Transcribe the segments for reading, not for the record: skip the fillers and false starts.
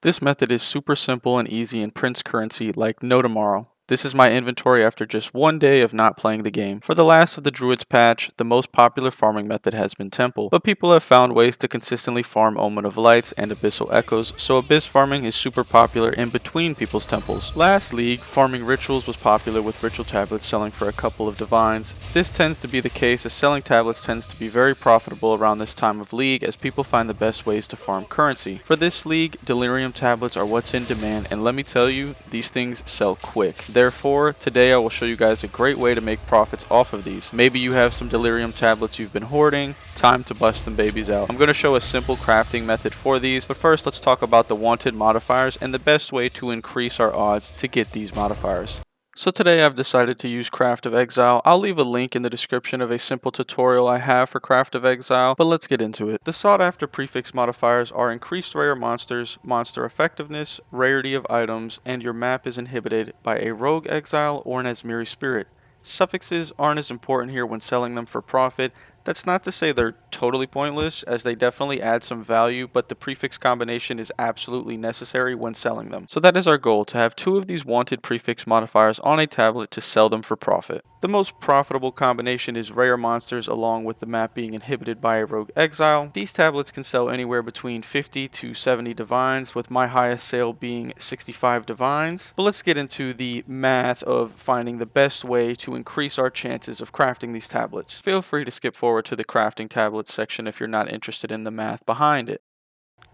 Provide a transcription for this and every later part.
This method is super simple and easy and prints currency like no tomorrow. This is my inventory after just one day of not playing the game. For the last of the Druids patch, the most popular farming method has been Temple, but people have found ways to consistently farm Omen of Lights and Abyssal Echoes, so Abyss farming is super popular in between people's temples. Last league, farming Rituals was popular with Ritual Tablets selling for a couple of Divines. This tends to be the case as selling tablets tends to be very profitable around this time of league as people find the best ways to farm currency. For this league, Delirium tablets are what's in demand, and let me tell you, these things sell quick. Therefore, today I will show you guys a great way to make profits off of these. Maybe you have some Delirium tablets you've been hoarding, time to bust them babies out. I'm going to show a simple crafting method for these, but first let's talk about the wanted modifiers and the best way to increase our odds to get these modifiers. So today I've decided to use Craft of Exile. I'll leave a link in the description of a simple tutorial I have for Craft of Exile, but let's get into it. The sought after prefix modifiers are increased rare monsters, monster effectiveness, rarity of items, and your map is inhibited by a rogue exile or an Asmiri spirit. Suffixes aren't as important here when selling them for profit. That's not to say they're totally pointless, as they definitely add some value, but the prefix combination is absolutely necessary when selling them. So that is our goal, to have 2 of these wanted prefix modifiers on a tablet to sell them for profit. The most profitable combination is rare monsters along with the map being inhibited by a rogue exile. These tablets can sell anywhere between 50 to 70 divines, with my highest sale being 65 divines. But let's get into the math of finding the best way to increase our chances of crafting these tablets. Feel free to skip forward to the crafting tablets section if you're not interested in the math behind it.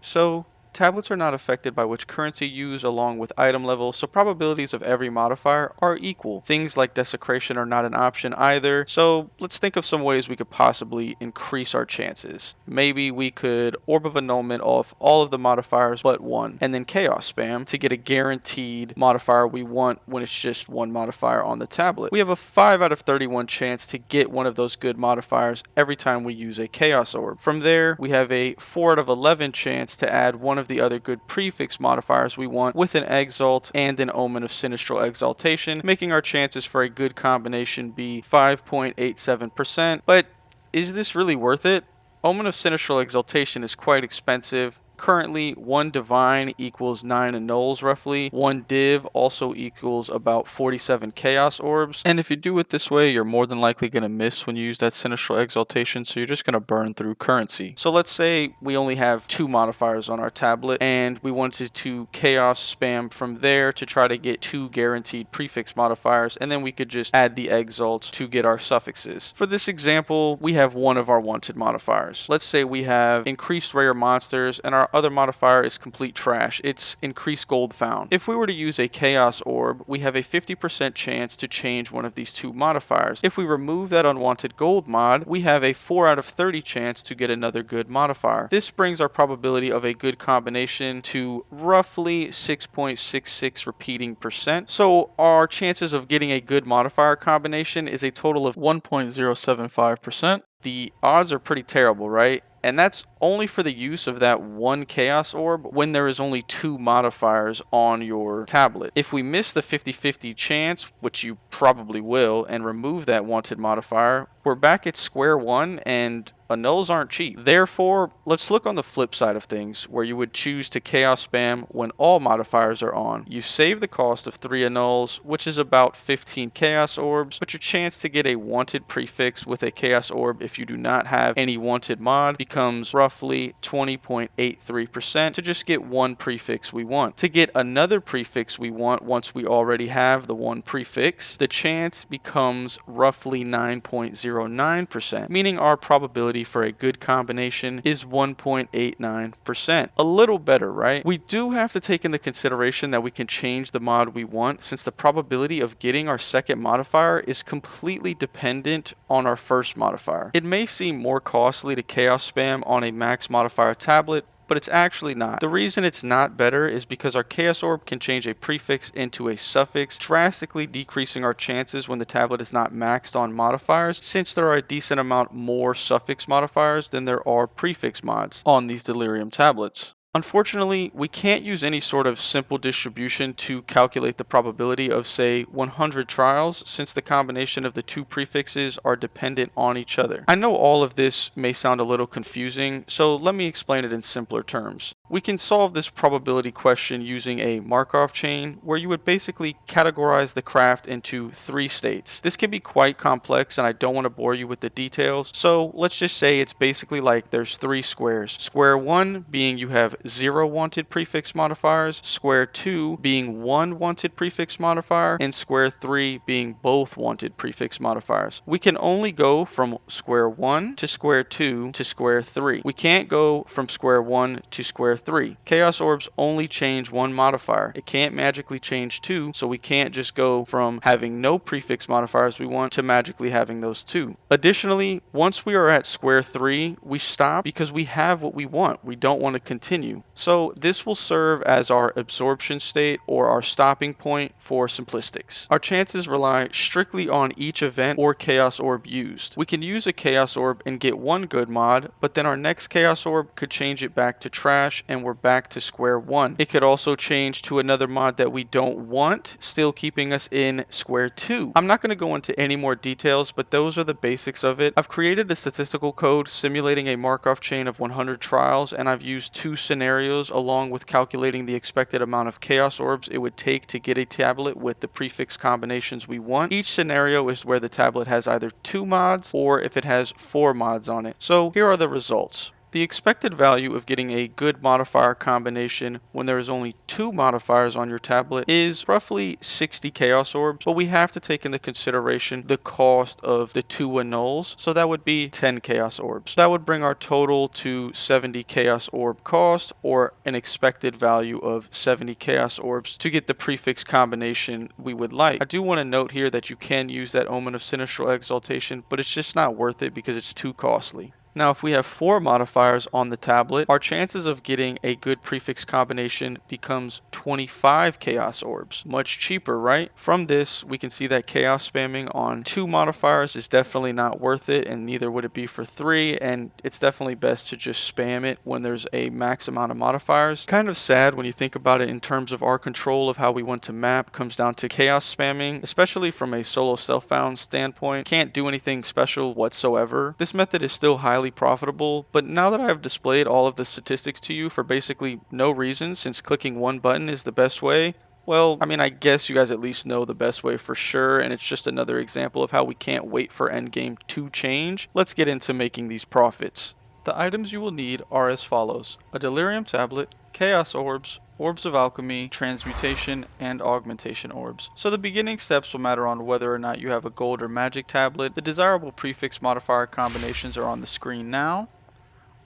So, tablets are not affected by which currency you use along with item level, so probabilities of every modifier are equal. Things like desecration are not an option either, so let's think of some ways we could possibly increase our chances. Maybe we could Orb of Annulment off all of the modifiers but one, and then Chaos Spam to get a guaranteed modifier we want when it's just one modifier on the tablet. We have a 5 out of 31 chance to get one of those good modifiers every time we use a Chaos Orb. From there, we have a 4 out of 11 chance to add one of the other good prefix modifiers we want with an Exalt and an Omen of Sinistral Exaltation, making our chances for a good combination be 5.87%. But is this really worth it? Omen of Sinistral Exaltation is quite expensive. Currently, 1 Divine equals 9 Annuls roughly. 1 Div also equals about 47 Chaos Orbs. And if you do it this way, you're more than likely going to miss when you use that Sinistral Exaltation, so you're just going to burn through currency. So let's say we only have 2 modifiers on our tablet, and we wanted to Chaos Spam from there to try to get 2 guaranteed prefix modifiers, and then we could just add the Exalt to get our suffixes. For this example, we have one of our wanted modifiers. Let's say we have increased rare monsters, and our other modifier is complete trash. It's increased gold found. If we were to use a Chaos Orb, we have a 50% chance to change one of these 2 modifiers. If we remove that unwanted gold mod, we have a 4 out of 30 chance to get another good modifier. This brings our probability of a good combination to roughly 6.66 repeating percent. So our chances of getting a good modifier combination is a total of 1.075%. The odds are pretty terrible, right? And that's only for the use of that 1 Chaos Orb when there is only 2 modifiers on your tablet. If we miss the 50-50 chance, which you probably will, and remove that wanted modifier, we're back at square one, and Annuls aren't cheap. Therefore, let's look on the flip side of things, where you would choose to Chaos Spam when all modifiers are on. You save the cost of 3 Annuls, which is about 15 Chaos Orbs, but your chance to get a wanted prefix with a Chaos Orb if you do not have any wanted mod becomes roughly 20.83% to just get 1 prefix we want. To get another prefix we want once we already have the 1 prefix, the chance becomes roughly 9.09%, meaning our probability for a good combination is 1.89%. A little better, right? We do have to take into consideration that we can change the mod we want, since the probability of getting our second modifier is completely dependent on our first modifier. It may seem more costly to Chaos Spam on a max modifier tablet, but it's actually not. The reason it's not better is because our Chaos Orb can change a prefix into a suffix, drastically decreasing our chances when the tablet is not maxed on modifiers, since there are a decent amount more suffix modifiers than there are prefix mods on these Delirium tablets. Unfortunately, we can't use any sort of simple distribution to calculate the probability of, say, 100 trials, since the combination of the 2 prefixes are dependent on each other. I know all of this may sound a little confusing, so let me explain it in simpler terms. We can solve this probability question using a Markov chain, where you would basically categorize the craft into 3 states. This can be quite complex and I don't want to bore you with the details, so let's just say it's basically like there's 3 squares. Square 1 being you have 0 wanted prefix modifiers, square 2 being 1 wanted prefix modifier, and square 3 being both wanted prefix modifiers. We can only go from square 1 to square 2 to square 3. We can't go from square 1 to square 3. Chaos orbs only change 1 modifier. It can't magically change 2, so we can't just go from having no prefix modifiers we want to magically having those 2. Additionally, once we are at square 3, we stop because we have what we want. We don't want to continue. So this will serve as our absorption state or our stopping point for simplistics. Our chances rely strictly on each event or chaos orb used. We can use a chaos orb and get 1 good mod, but then our next chaos orb could change it back to trash and we're back to square 1. It could also change to another mod that we don't want, still keeping us in square 2. I'm not going to go into any more details, but those are the basics of it. I've created a statistical code simulating a Markov chain of 100 trials, and I've used 2 scenarios along with calculating the expected amount of chaos orbs it would take to get a tablet with the prefix combinations we want. Each scenario is where the tablet has either 2 mods or if it has 4 mods on it. So here are the results. The expected value of getting a good modifier combination when there is only 2 modifiers on your tablet is roughly 60 chaos orbs, but we have to take into consideration the cost of the 2 annuls, so that would be 10 chaos orbs. That would bring our total to 70 chaos orb cost, or an expected value of 70 chaos orbs to get the prefix combination we would like. I do want to note here that you can use that Omen of Sinistral Exaltation, but it's just not worth it because it's too costly. Now, if we have 4 modifiers on the tablet, our chances of getting a good prefix combination becomes 25 chaos orbs. Much cheaper, right? From this, we can see that chaos spamming on 2 modifiers is definitely not worth it, and neither would it be for 3, and it's definitely best to just spam it when there's a max amount of modifiers. Kind of sad when you think about it in terms of our control of how we want to map comes down to chaos spamming, especially from a solo self-found standpoint. Can't do anything special whatsoever. This method is still highly profitable, but now that I have displayed all of the statistics to you for basically no reason, since clicking 1 button is the best way, well, I mean, I guess you guys at least know the best way for sure, and it's just another example of how we can't wait for endgame to change. Let's get into making these profits. The items you will need are as follows: a Delirium tablet, chaos orbs, orbs of alchemy, transmutation, and augmentation orbs. So the beginning steps will matter on whether or not you have a gold or magic tablet. The desirable prefix modifier combinations are on the screen now.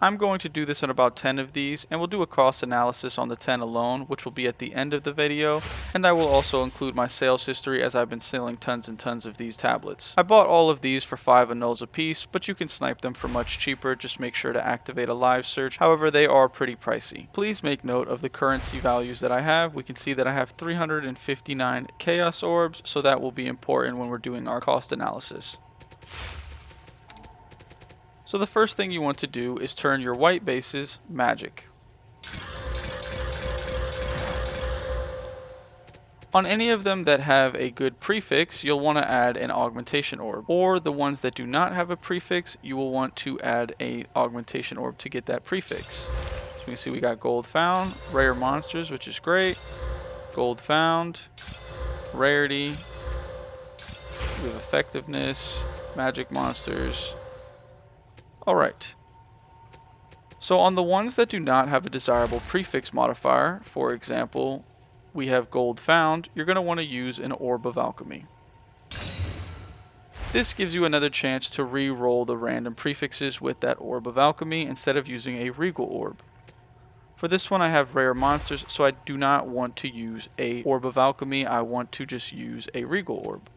I'm going to do this on about 10 of these, and we'll do a cost analysis on the 10 alone, which will be at the end of the video, and I will also include my sales history as I've been selling tons and tons of these tablets. I bought all of these for 5 annuls a piece, but you can snipe them for much cheaper. Just make sure to activate a live search. However, they are pretty pricey. Please make note of the currency values that I have. We can see that I have 359 chaos orbs, so that will be important when we're doing our cost analysis. So the first thing you want to do is turn your white bases magic. On any of them that have a good prefix, you'll want to add an augmentation orb. Or the ones that do not have a prefix, you will want to add an augmentation orb to get that prefix. So we can see we got gold found, rare monsters, which is great, gold found, rarity, we have effectiveness, magic monsters. Alright, so on the ones that do not have a desirable prefix modifier, for example, we have gold found, you're going to want to use an orb of alchemy. This gives you another chance to re-roll the random prefixes with that orb of alchemy instead of using a regal orb. For this one I have rare monsters, so I do not want to use a orb of alchemy, I want to just use a regal orb.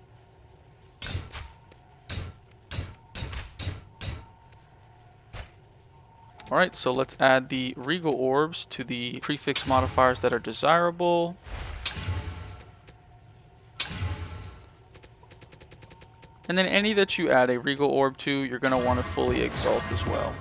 Alright, so let's add the regal orbs to the prefix modifiers that are desirable. And then any that you add a regal orb to, you're going to want to fully exalt as well.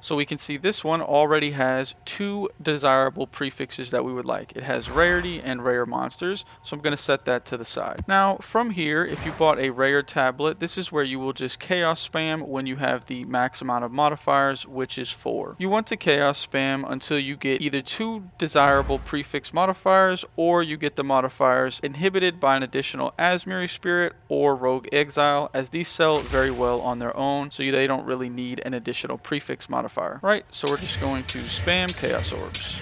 So we can see this one already has 2 desirable prefixes that we would like. It has rarity and rare monsters, so I'm going to set that to the side. Now from here, if you bought a rare tablet, this is where you will just chaos spam when you have the max amount of modifiers, which is 4. You want to chaos spam until you get either 2 desirable prefix modifiers, or you get the modifiers inhibited by an additional Asmiri Spirit or Rogue Exile, as these sell very well on their own, so they don't really need an additional prefix modifier. Right, so we're just going to spam Chaos Orbs.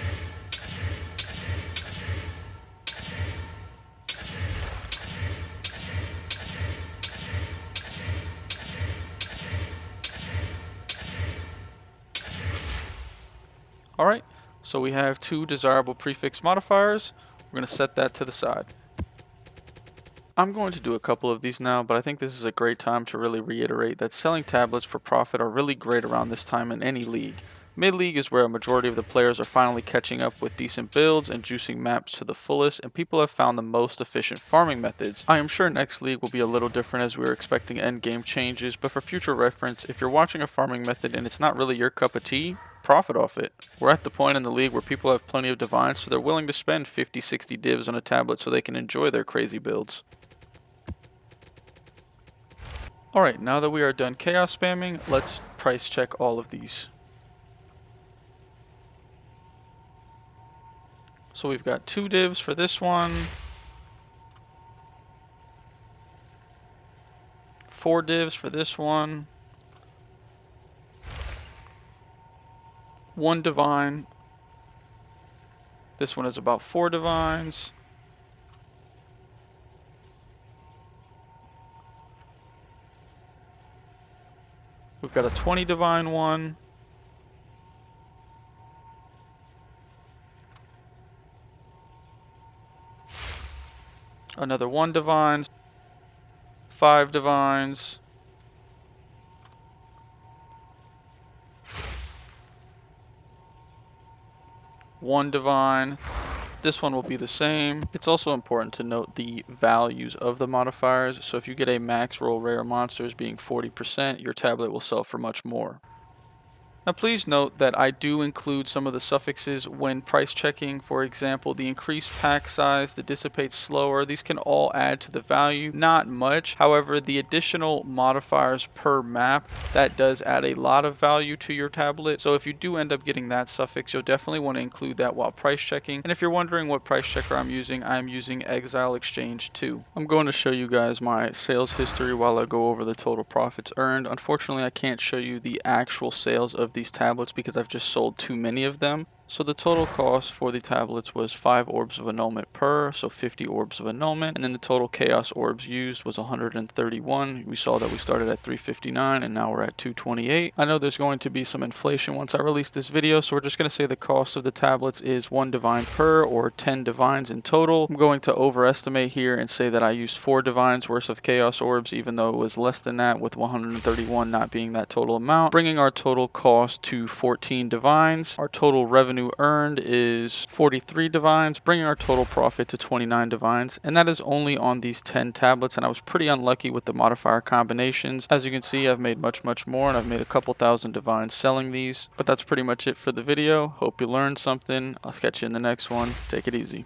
Alright, so we have 2 desirable prefix modifiers. We're going to set that to the side. I'm going to do a couple of these now, but I think this is a great time to really reiterate that selling tablets for profit are really great around this time in any league. Mid-league is where a majority of the players are finally catching up with decent builds and juicing maps to the fullest, and people have found the most efficient farming methods. I am sure next league will be a little different as we are expecting endgame changes, but for future reference, if you're watching a farming method and it's not really your cup of tea, profit off it. We're at the point in the league where people have plenty of divines, so they're willing to spend 50-60 divs on a tablet so they can enjoy their crazy builds. Alright, now that we are done chaos spamming, let's price check all of these. So we've got 2 divs for this one, 4 divs for this one, 1 divine. This one is about 4 divines. We've got a 20 divine one. Another 1 divine. 5 divines. 1 divine. This one will be the same. It's also important to note the values of the modifiers. So if you get a max roll rare monsters being 40%, your tablet will sell for much more. Now please note that I do include some of the suffixes when price checking. For example, the increased pack size, the dissipate slower, these can all add to the value. Not much. However, the additional modifiers per map, that does add a lot of value to your tablet. So if you do end up getting that suffix, you'll definitely want to include that while price checking. And if you're wondering what price checker I'm using Exile Exchange 2. I'm going to show you guys my sales history while I go over the total profits earned. Unfortunately, I can't show you the actual sales of these tablets because I've just sold too many of them. So the total cost for the tablets was 5 orbs of annulment per, so 50 orbs of annulment, and then the total chaos orbs used was 131. We saw that we started at 359 and now we're at 228. I know there's going to be some inflation once I release this video, so we're just going to say the cost of the tablets is 1 divine per, or 10 divines in total. I'm going to overestimate here and say that I used 4 divines worth of chaos orbs, even though it was less than that, with 131 not being that total amount, bringing our total cost to 14 divines. Our total revenue earned is 43 divines, bringing our total profit to 29 divines, and that is only on these 10 tablets, and I was pretty unlucky with the modifier combinations. As you can see, I've made much more, and I've made a couple thousand divines selling these, but that's pretty much it for the video. Hope you learned something. I'll catch you in the next one. Take it easy.